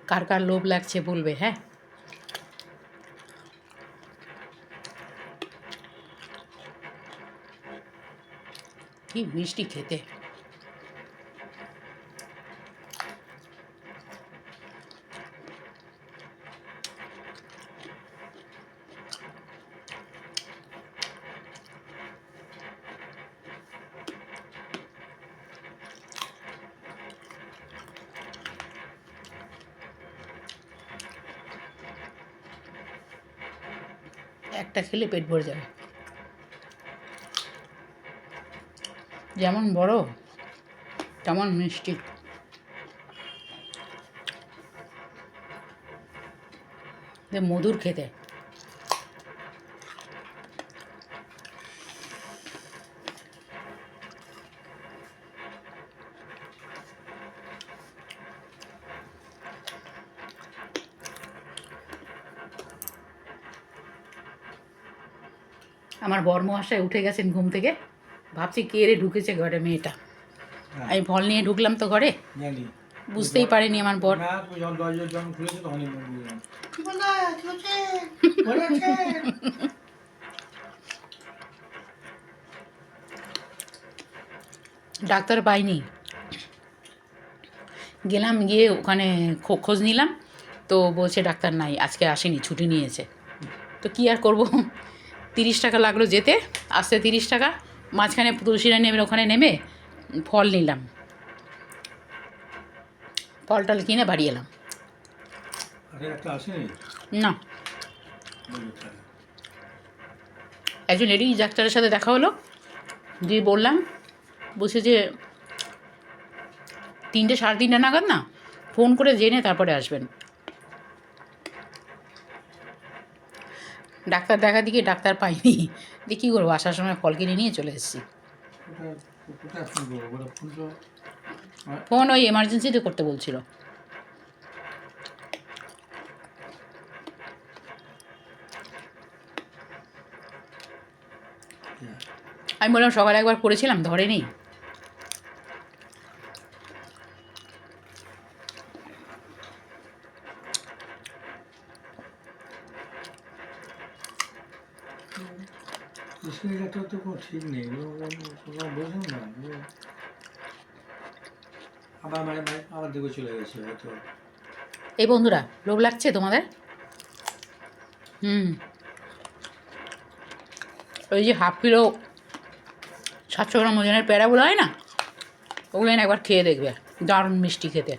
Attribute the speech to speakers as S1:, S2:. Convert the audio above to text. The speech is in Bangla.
S1: কার কার লোভ লাগছে বলবে, হ্যাঁ। কি মিষ্টি খেতে। একটা খেলে পেট ভরে যাবে। যেমন বড় তেমন মিষ্টি। মধুর খেতে। আমার বরমশাই উঠে গেছেন ঘুম থেকে, ভাবছি কে রে ঢুকেছে ঘরে, মেয়েটা। আমি ফল নিয়ে ঢুকলাম তো ঘরে, বুঝতেই পারেনি আমার বর। ডাক্তার পাইনি, গেলাম, গিয়ে ওখানে খোঁজ নিলাম, তো বলছে ডাক্তার নাই, আজকে আসেনি, ছুটি নিয়েছে। তো কী আর করবো, 30 টাকা লাগলো যেতে, আসতে 30 টাকা। মাঝখানে তুলসীরা নেমে ওখানে নেমে ফল নিলাম, ফল টল কিনে বাড়ি এলাম। না, একজন লেডিস ডাক্তারের সাথে দেখা হলো, দিয়ে বললাম, বলছে যে 3টে 3:30 নাগাদ না ফোন করে জেনে তারপরে আসবেন। ডাক্তার দেখা দিকে ডাক্তার পাইনি, দিয়ে কী করবো, আসার সময় ফল কিনে নিয়ে চলে এসেছি। ফোন ওই এমার্জেন্সিতে করতে বলছিল। আমি বললাম সকালে একবার করেছিলাম, ধরেনি।
S2: তো কোনো ঠিক নেই, বোঝেন না, আবার দিকে চলে গেছে হয়তো।
S1: এই বন্ধুরা, লোভ লাগছে তোমাদের? ওই যে 1/2 কিলো 700 গ্রাম ওজনের প্যারাগুলো হয় না, ওগুলো একবার খেয়ে দেখবে, দারুণ মিষ্টি খেতে।